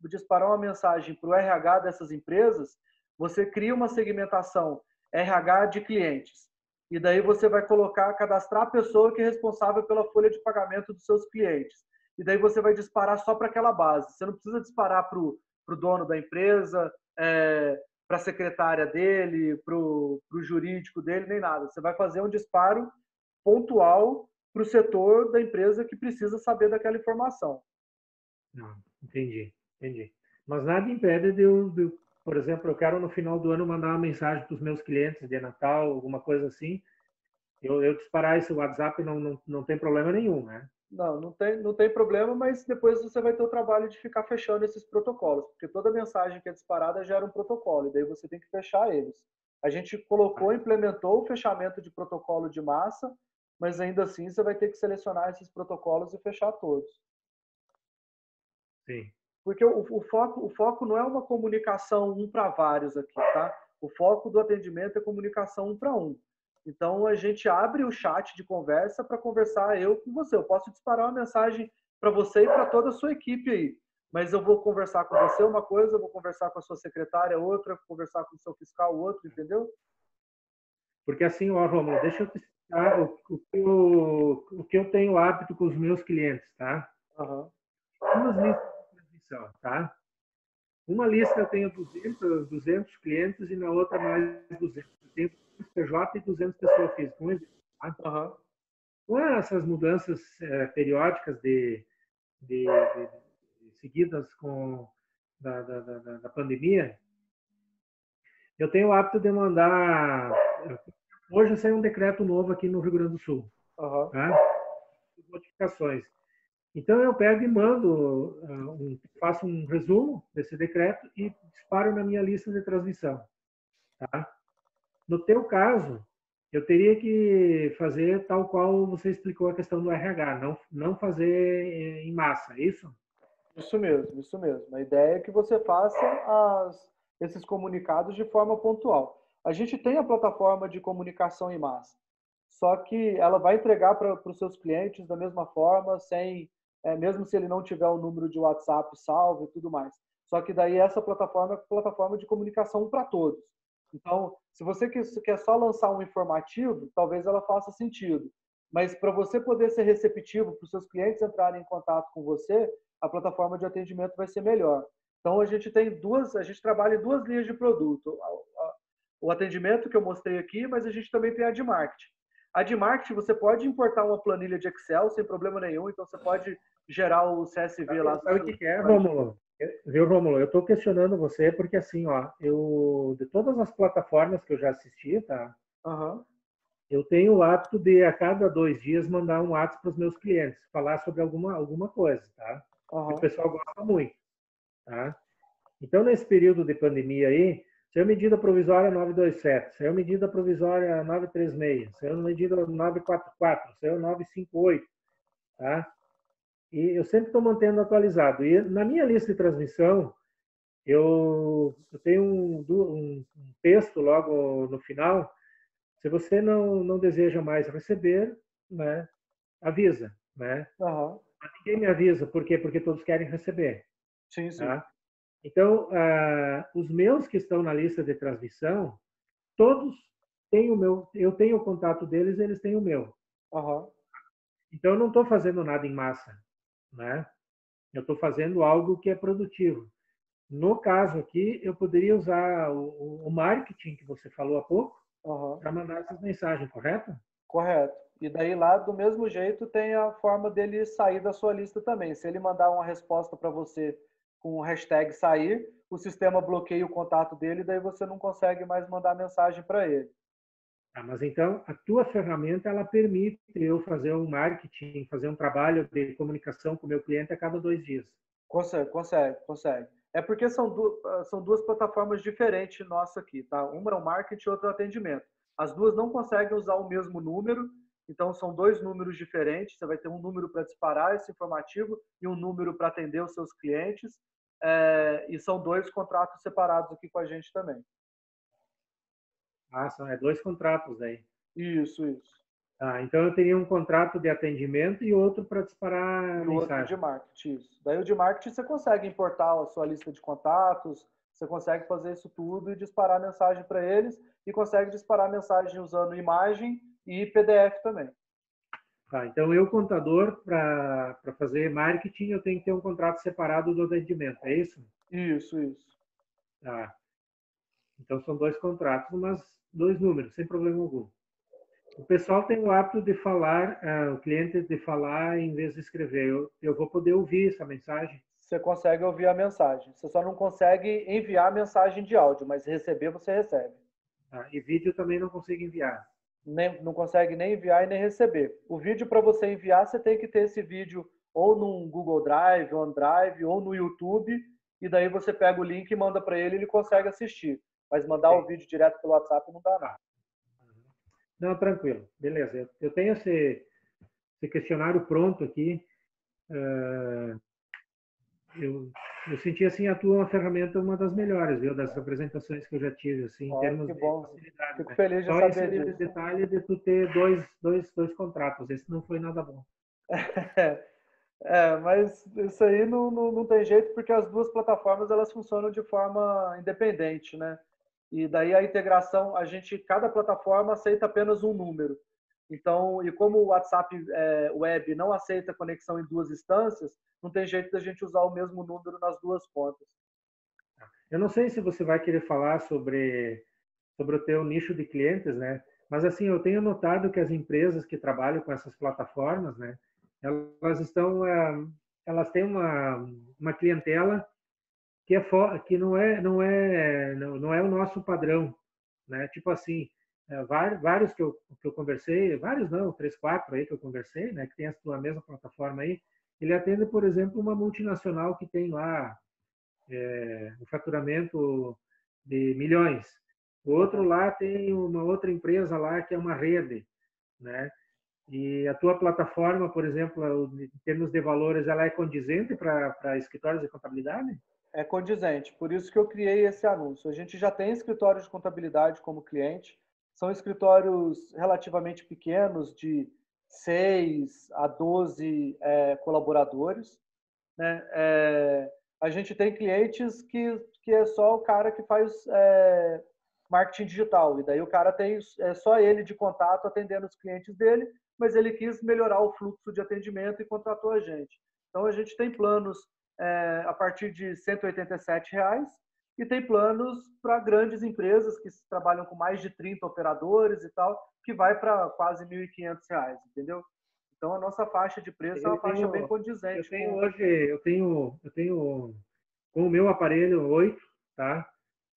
disparar uma mensagem para o RH dessas empresas, você cria uma segmentação RH de clientes. E daí você vai colocar, cadastrar a pessoa que é responsável pela folha de pagamento dos seus clientes e daí você vai disparar só para aquela base. Você não precisa disparar para o dono da empresa, para a secretária dele, para o jurídico dele, nem nada. Você vai fazer um disparo pontual para o setor da empresa que precisa saber daquela informação. Não, entendi, entendi. Mas nada impede por exemplo, eu quero no final do ano mandar uma mensagem para os meus clientes de Natal, alguma coisa assim. Eu disparar esse WhatsApp não tem problema nenhum, né? Não, não tem problema, mas depois você vai ter o trabalho de ficar fechando esses protocolos, porque toda mensagem que é disparada gera um protocolo, e daí você tem que fechar eles. A gente colocou, implementou o fechamento de protocolo de massa, mas ainda assim você vai ter que selecionar esses protocolos e fechar todos. Sim. Porque o foco não é uma comunicação um para vários aqui, tá? O foco do atendimento é comunicação um para um. Então, a gente abre o chat de conversa para conversar eu com você. Eu posso disparar uma mensagem para você e para toda a sua equipe aí. Mas eu vou conversar com você uma coisa, eu vou conversar com a sua secretária outra, vou conversar com o seu fiscal outro, entendeu? Porque assim, ó, Romulo, deixa eu te explicar o que eu tenho hábito com os meus clientes, tá? Uhum. Duas listas de transmissão, tá? Uma lista eu tenho 200 clientes e na outra mais 200. Eu tenho 200 PJ e 200 pessoas físicas. Um exemplo, tá? Uhum. Com essas mudanças periódicas de seguidas com da pandemia, eu tenho o hábito de mandar. Hoje saiu um decreto novo aqui no Rio Grande do Sul, Uhum. tá? Notificações. Então eu pego e mando, faço um resumo desse decreto e disparo na minha lista de transmissão, tá? No teu caso, eu teria que fazer tal qual você explicou a questão do RH, não fazer em massa, é isso? Isso mesmo, isso mesmo. A ideia é que você faça esses comunicados de forma pontual. A gente tem a plataforma de comunicação em massa, só que ela vai entregar para os seus clientes da mesma forma, sem, mesmo se ele não tiver o número de WhatsApp salvo e tudo mais. Só que daí essa plataforma é a plataforma de comunicação para todos. Então, se você quer só lançar um informativo, talvez ela faça sentido. Mas para você poder ser receptivo, para os seus clientes entrarem em contato com você, a plataforma de atendimento vai ser melhor. Então a gente trabalha em duas linhas de produto. O atendimento que eu mostrei aqui, mas a gente também tem a de marketing. A de marketing você pode importar uma planilha de Excel sem problema nenhum, então você pode gerar o CSV lá. Sabe o que é, Rômulo? Viu, Rômulo? Eu estou questionando você porque assim, ó, de todas as plataformas que eu já assisti, tá? Uhum. Eu tenho o hábito de a cada 2 dias mandar um WhatsApp para os meus clientes, falar sobre alguma coisa, tá? E o Uhum. pessoal gosta muito, tá? Então, nesse período de pandemia aí, saiu medida provisória 927, saiu medida provisória 936, saiu medida 944, saiu 958, tá? E eu sempre estou mantendo atualizado. E na minha lista de transmissão, eu tenho um texto logo no final. Se você não deseja mais receber, né, avisa, né? Uhum. Mas ninguém me avisa, por quê? Porque todos querem receber, Sim, sim. tá? Então, os meus que estão na lista de transmissão, todos têm eu tenho o contato deles, eles têm o meu. Uhum. Então, eu não estou fazendo nada em massa, né? Eu estou fazendo algo que é produtivo. No caso aqui, eu poderia usar o marketing que você falou há pouco Uhum. para mandar essas mensagens, correto? Correto. E daí lá, do mesmo jeito, tem a forma dele sair da sua lista também. Se ele mandar uma resposta para você com o hashtag sair, o sistema bloqueia o contato dele, daí você não consegue mais mandar mensagem para ele. Mas então a tua ferramenta ela permite eu fazer um marketing, fazer um trabalho de comunicação com o meu cliente a cada 2 dias. Consegue, consegue, consegue. É porque são duas plataformas diferentes nossa aqui, tá? Uma é o marketing e outra é o atendimento. As duas não conseguem usar o mesmo número, então são dois números diferentes. Você vai ter um número para disparar esse informativo e um número para atender os seus clientes. E são dois contratos separados aqui com a gente também. São 2 contratos aí. Isso, isso. Então eu teria um contrato de atendimento e outro para disparar E o outro de mensagem. marketing, isso. Daí o de marketing você consegue importar a sua lista de contatos, você consegue fazer isso tudo e disparar mensagem para eles e consegue disparar mensagem usando imagem e PDF também. Então eu, contador, para fazer marketing, eu tenho que ter um contrato separado do atendimento, é isso? Isso, isso. Tá. Então são 2 contratos, mas 2 números, sem problema algum. O pessoal tem o hábito de falar, o cliente de falar em vez de escrever. Eu vou poder ouvir essa mensagem? Você consegue ouvir a mensagem. Você só não consegue enviar a mensagem de áudio, mas receber você recebe. E vídeo também não consigo enviar. Não consegue nem enviar e nem receber. O vídeo para você enviar, você tem que ter esse vídeo ou num Google Drive, OneDrive, ou no YouTube, e daí você pega o link e manda para ele e ele consegue assistir. Mas mandar o vídeo direto pelo WhatsApp não dá, não. Não, tranquilo. Beleza. Eu tenho esse questionário pronto aqui. eu senti assim a tua ferramenta uma das melhores, viu, das apresentações que eu já tive, assim, em Ó, termos que de bom. facilidade, Fico né? feliz de Só esse saber disso. detalhe de tu ter dois contratos, esse não foi nada bom. Mas isso aí não tem jeito porque as duas plataformas elas funcionam de forma independente, né? E daí a integração, cada plataforma aceita apenas um número. Então, e como o WhatsApp web não aceita conexão em duas instâncias, não tem jeito da gente usar o mesmo número nas duas pontas. Eu não sei se você vai querer falar sobre o teu nicho de clientes, né? Mas assim, eu tenho notado que as empresas que trabalham com essas plataformas, né, elas estão, elas têm uma clientela que que não é o nosso padrão, né? Tipo assim, vários que eu conversei, vários não, três, quatro aí que eu conversei, né, que tem a sua mesma plataforma aí, ele atende, por exemplo, uma multinacional que tem lá um faturamento de milhões. O outro lá tem uma outra empresa lá que é uma rede, né? E a tua plataforma, por exemplo, em termos de valores, ela é condizente para escritórios de contabilidade? É condizente, por isso que eu criei esse anúncio. A gente já tem escritórios de contabilidade como cliente, são escritórios relativamente pequenos, de 6 a 12 colaboradores, né? A gente tem clientes que é só o cara que faz marketing digital, e daí o cara tem só ele de contato atendendo os clientes dele, mas ele quis melhorar o fluxo de atendimento e contratou a gente. Então a gente tem planos a partir de R$ 187 e tem planos para grandes empresas que trabalham com mais de 30 operadores e tal, que vai para quase R$ 1.500, entendeu? Então a nossa faixa de preço é uma faixa bem Eu condizente tenho com. hoje, eu tenho com o meu aparelho 8, tá?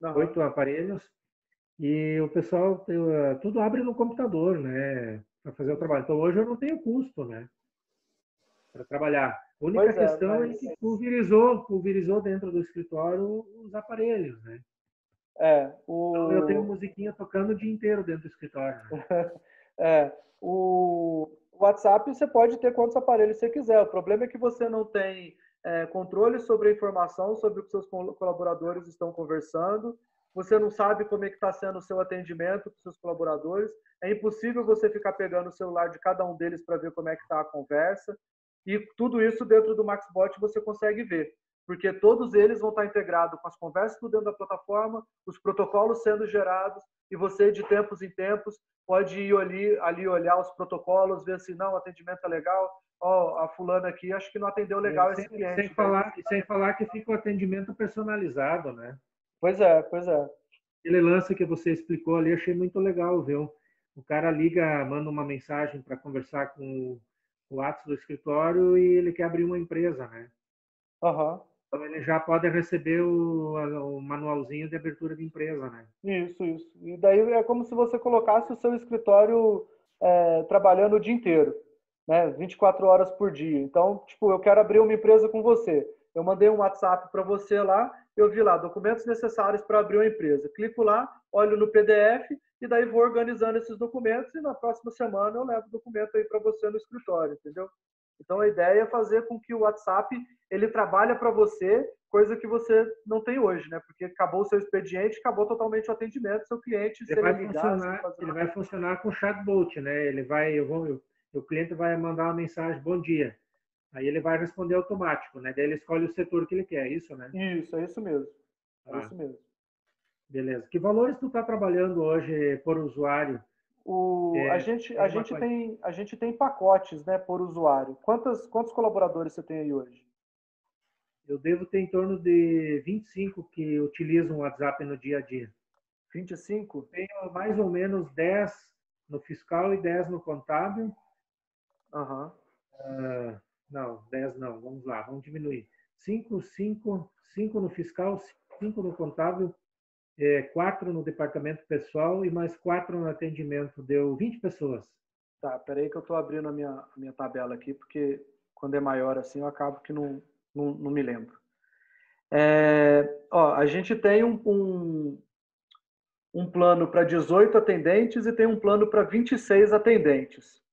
Uhum. 8 aparelhos. E o pessoal tudo abre no computador, né? Para fazer o trabalho. Então hoje eu não tenho custo, né? Para trabalhar. A única Pois é, questão é mas que pulverizou dentro do escritório os aparelhos, né? Então eu tenho o musiquinha tocando o dia inteiro dentro do escritório, né? é, o WhatsApp você pode ter quantos aparelhos você quiser. O problema é que você não tem controle sobre a informação, sobre o que seus colaboradores estão conversando. Você não sabe como é que está sendo o seu atendimento com seus colaboradores. É impossível você ficar pegando o celular de cada um deles para ver como é que está a conversa. E tudo isso dentro do MaxBot você consegue ver, porque todos eles vão estar integrados com as conversas dentro da plataforma, os protocolos sendo gerados, e você, de tempos em tempos, pode ir ali olhar os protocolos, ver se não, o atendimento é legal, ó, a fulana aqui acho que não atendeu legal esse cliente. Daí Sem falar que fica o atendimento personalizado, né? Pois é, pois é. Aquele lance que você explicou ali, achei muito legal, viu? O cara liga, manda uma mensagem para conversar com o WhatsApp do escritório e ele quer abrir uma empresa, né? Uhum. Então ele já pode receber o manualzinho de abertura de empresa, né? Isso, isso. E daí é como se você colocasse o seu escritório trabalhando o dia inteiro, né? 24 horas por dia. Então, tipo, eu quero abrir uma empresa com você. Eu mandei um WhatsApp para você lá, eu vi lá, documentos necessários para abrir uma empresa. Clico lá, olho no PDF e daí vou organizando esses documentos e na próxima semana eu levo o documento aí para você no escritório, entendeu? Então a ideia é fazer com que o WhatsApp ele trabalhe para você, coisa que você não tem hoje, né? Porque acabou o seu expediente, acabou totalmente o atendimento, seu cliente, se ele ligar, se ele fazer. Ele vai funcionar com chatbot, né? O cliente vai mandar uma mensagem, bom dia. Aí ele vai responder automático, né? Daí ele escolhe o setor que ele quer, isso, né? Isso, é isso mesmo. É Ah, isso mesmo. beleza. Que valores tu está trabalhando hoje por usuário? O, a gente, a Tem uma gente tem, a gente tem pacotes, né, por usuário. Quantos colaboradores você tem aí hoje? Eu devo ter em torno de 25 que utilizam o WhatsApp no dia a dia. 25? Tenho mais ou menos 10 no fiscal e 10 no contábil. Aham. Não, 10 não, vamos lá, vamos diminuir. 5 no fiscal, 5 no contábil, 4 no departamento pessoal e mais 4 no atendimento. Deu 20 pessoas. Tá, peraí que eu estou abrindo a minha tabela aqui, porque quando é maior assim eu acabo que não me lembro. A gente tem um plano para 18 atendentes e tem um plano para 26 atendentes.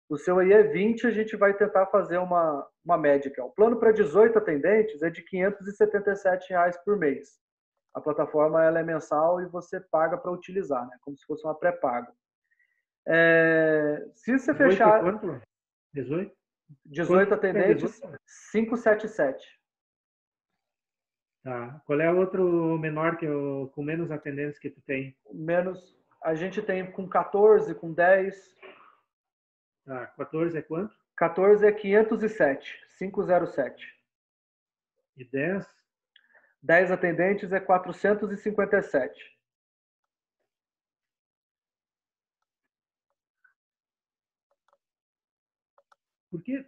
O seu aí é 20, a gente vai tentar fazer uma média aqui. Ó. O plano para 18 atendentes é de R$ 577 por mês. A plataforma ela é mensal e você paga para utilizar, né? Como se fosse uma pré-paga. Se você 18 fechar quanto? 18? 18 Quanto é atendentes, 18? 577. Tá. Qual é o outro menor com menos atendentes que tu tem? Menos, a gente tem com 14, com 10. Tá. 14 é quanto? 14 é 507, 507. E 10? 10 atendentes é 457.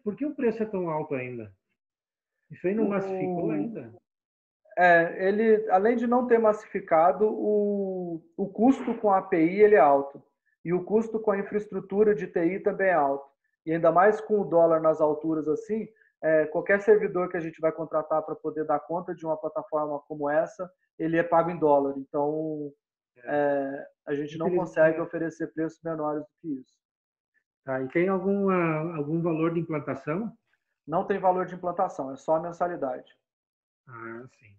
Por que o preço é tão alto ainda? Isso aí não massificou ainda? Ele, além de não ter massificado, o custo com a API ele é alto. E o custo com a infraestrutura de TI também é alto. E ainda mais com o dólar nas alturas assim, qualquer servidor que a gente vai contratar para poder dar conta de uma plataforma como essa, ele é pago em dólar. Então, a gente não consegue oferecer preços menores do que isso. Tá. E tem algum valor de implantação? Não tem valor de implantação, é só a mensalidade. Ah, sim.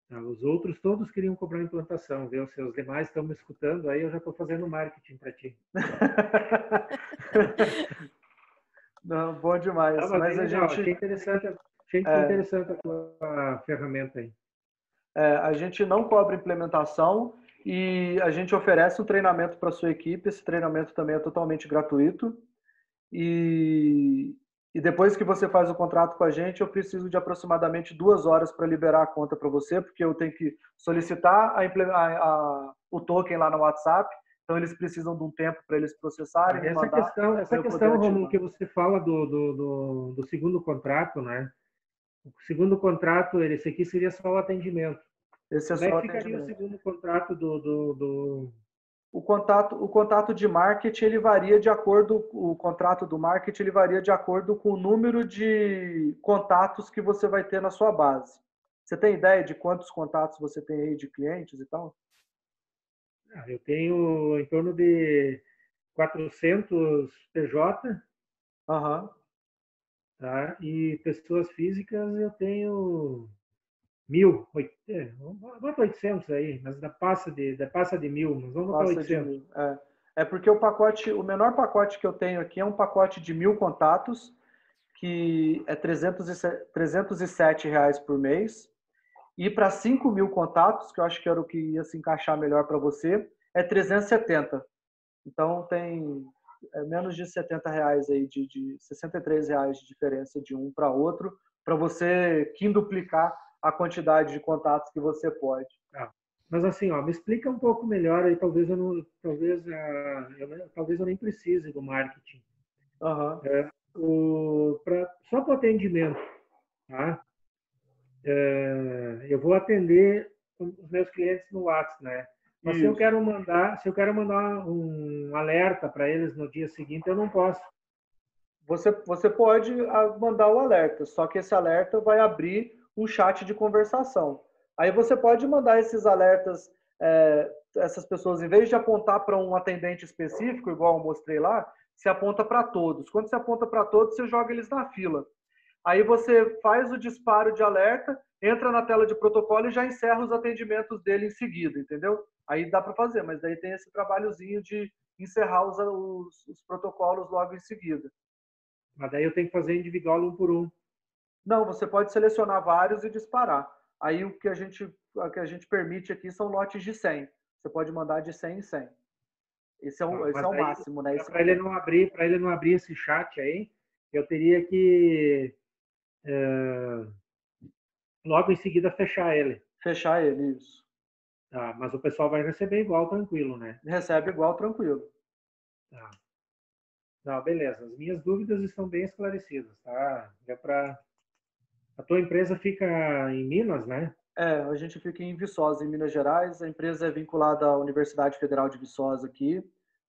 Tá. Os outros todos queriam cobrar implantação, viu? Se os demais estão me escutando, aí eu já estou fazendo marketing para ti. Não, bom demais. Não, mas Mas bem a legal. gente, Achei interessante a tua ferramenta aí. a gente não cobra implementação e a gente oferece um treinamento para a sua equipe. Esse treinamento também é totalmente gratuito. E, e depois que você faz o contrato com a gente, eu preciso de aproximadamente 2 horas para liberar a conta para você, porque eu tenho que solicitar o token lá no WhatsApp. Então, eles precisam de um tempo para eles processarem, me mandar para Essa eu poder questão, Romulo, ativar. que você fala do segundo contrato, né? O segundo contrato, esse aqui seria só o atendimento. Esse é Como é só o que ficaria o atendimento. segundo contrato do... O contato de marketing ele varia de acordo, o contrato do marketing ele varia de acordo com o número de contatos que você vai ter na sua base. Você tem ideia de quantos contatos você tem aí de clientes e tal? Eu tenho em torno de 400 PJ, Aham. tá? E pessoas físicas eu tenho 1.000, bota 800 aí, mas passa de 1.000, mas vamos botar Passa de 800. 1.000. É porque o menor pacote que eu tenho aqui é um pacote de 1.000 contatos, que é R$ 307 por mês. E para 5.000 contatos, que eu acho que era o que ia se encaixar melhor para você, é 370. Então tem menos de R$ 70 aí, de R$ 63 de diferença de um para outro, para você quintuplicar a quantidade de contatos que você pode. Tá. Mas assim, ó, me explica um pouco melhor aí, talvez eu nem precise do marketing. Uhum. Só para o atendimento, tá? Eu vou atender os meus clientes no WhatsApp, né? Mas se eu Isso. quero mandar um alerta para eles no dia seguinte, eu não posso. Você pode mandar o alerta, só que esse alerta vai abrir um chat de conversação. Aí você pode mandar esses alertas, essas pessoas, em vez de apontar para um atendente específico, igual eu mostrei lá, se aponta para todos. Quando você aponta para todos, você joga eles na fila. Aí você faz o disparo de alerta, entra na tela de protocolo e já encerra os atendimentos dele em seguida, entendeu? Aí dá para fazer, mas daí tem esse trabalhozinho de encerrar os protocolos logo em seguida. Mas daí eu tenho que fazer individual um por um. Não, você pode selecionar vários e disparar. Aí o que a gente permite aqui são lotes de 100. Você pode mandar de 100 em 100. Esse é Mas o daí, máximo, né? Esse para ele momento. não abrir, para ele não abrir esse chat aí, eu teria que logo em seguida fechar ele. Fechar ele, isso. Tá? Mas o pessoal vai receber igual, tranquilo, né? Recebe igual, tranquilo. Tá. Não, beleza. As minhas dúvidas estão bem esclarecidas, tá? A tua empresa fica em Minas, né? A gente fica em Viçosa, em Minas Gerais. A empresa é vinculada à Universidade Federal de Viçosa aqui,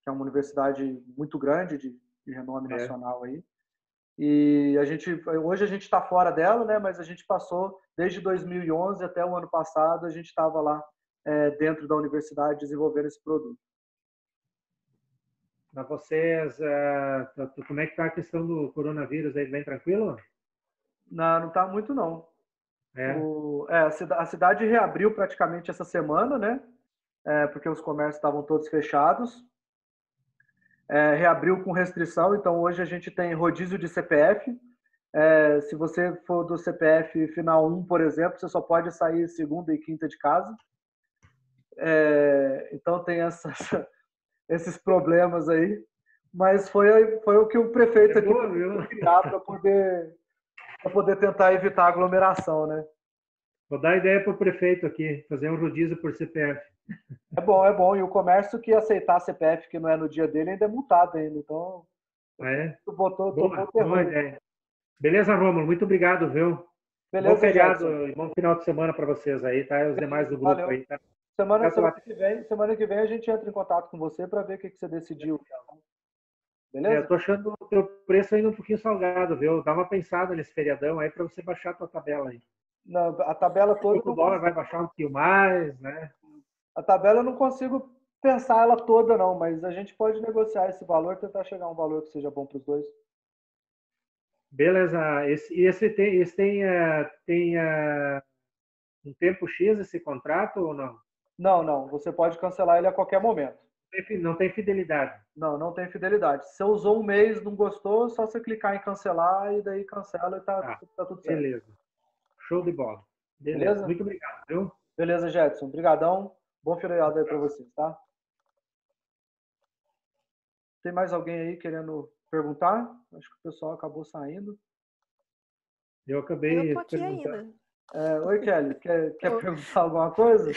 que é uma universidade muito grande, de renome É. nacional aí. E hoje a gente está fora dela, né? Mas a gente passou desde 2011 até o ano passado, a gente estava lá dentro da universidade desenvolvendo esse produto. Mas vocês, como é que está a questão do coronavírus aí? Bem tranquilo? Não, não tá muito, não. É. A cidade reabriu praticamente essa semana, né? Porque os comércios estavam todos fechados. Reabriu com restrição, então hoje a gente tem rodízio de CPF. Se você for do CPF final 1, por exemplo, você só pode sair segunda e quinta de casa. Então tem esses problemas aí. Mas foi o que o prefeito aqui Viu? criar para poder tentar evitar aglomeração, né? Vou dar ideia para o prefeito aqui, fazer um rodízio por CPF. É bom. E o comércio que aceitar CPF que não é no dia dele ainda é tomado ainda. Então, tu topou o terror. Boa ideia. Beleza, Rômulo? Muito obrigado, viu? Beleza, bom feriado Jetson. e bom final de semana para vocês aí, tá? E os demais do grupo. Valeu. Aí, tá? Semana que vem a gente entra em contato com você para ver o que você decidiu. Beleza? Eu tô achando o teu preço ainda um pouquinho salgado, viu? Dá uma pensada nesse feriadão aí para você baixar a tua tabela aí. Não, a tabela toda. O dólar vai baixar um pouquinho mais, né? A tabela eu não consigo pensar ela toda, não, mas a gente pode negociar esse valor, tentar chegar a um valor que seja bom para os dois. Beleza. Esse tem um tempo X esse contrato ou não? Não. Você pode cancelar ele a qualquer momento. Não tem fidelidade. Não tem fidelidade. Se você usou um mês, não gostou, só você clicar em cancelar e daí cancela e tá tudo certo. Beleza. Show de bola. Beleza? Muito obrigado, viu? Beleza, Jetson. Obrigadão. Bom feriado aí para vocês, tá? Tem mais alguém aí querendo perguntar? Acho que o pessoal acabou saindo. Eu tô aqui ainda. Oi, Kelly. Quer perguntar alguma coisa?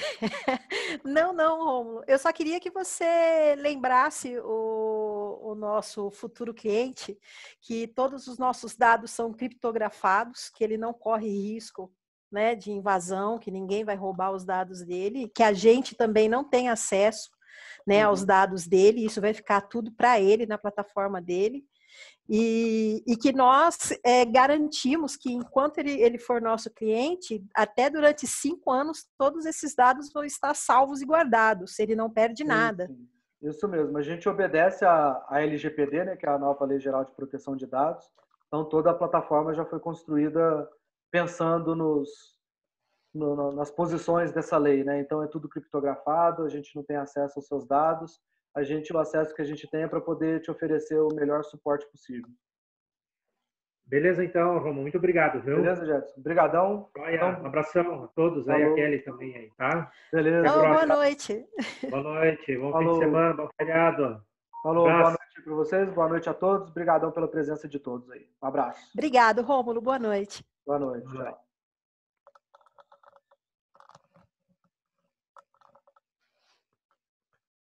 Não, Rômulo. Eu só queria que você lembrasse o nosso futuro cliente que todos os nossos dados são criptografados, que ele não corre risco, né, de invasão, que ninguém vai roubar os dados dele, que a gente também não tem acesso, né, aos dados dele, isso vai ficar tudo para ele na plataforma dele. E que nós garantimos que enquanto ele for nosso cliente, até durante 5 anos, todos esses dados vão estar salvos e guardados, ele não perde nada. Sim. Isso mesmo, a gente obedece a LGPD, né, que é a nova Lei Geral de Proteção de Dados, então toda a plataforma já foi construída pensando nas posições dessa lei, né? Então é tudo criptografado, a gente não tem acesso aos seus dados, o acesso que a gente tem é para poder te oferecer o melhor suporte possível. Beleza, então, Romulo. Muito obrigado, viu? Beleza, Jetson. Obrigadão. Um abração a todos aí, a Kelly também aí, tá? Beleza. Boa noite. Boa noite, bom fim de semana, bom feriado. Falou, boa noite para vocês, boa noite a todos. Obrigadão pela presença de todos aí. Um abraço. Obrigado, Rômulo. Boa noite. Boa noite. Tchau.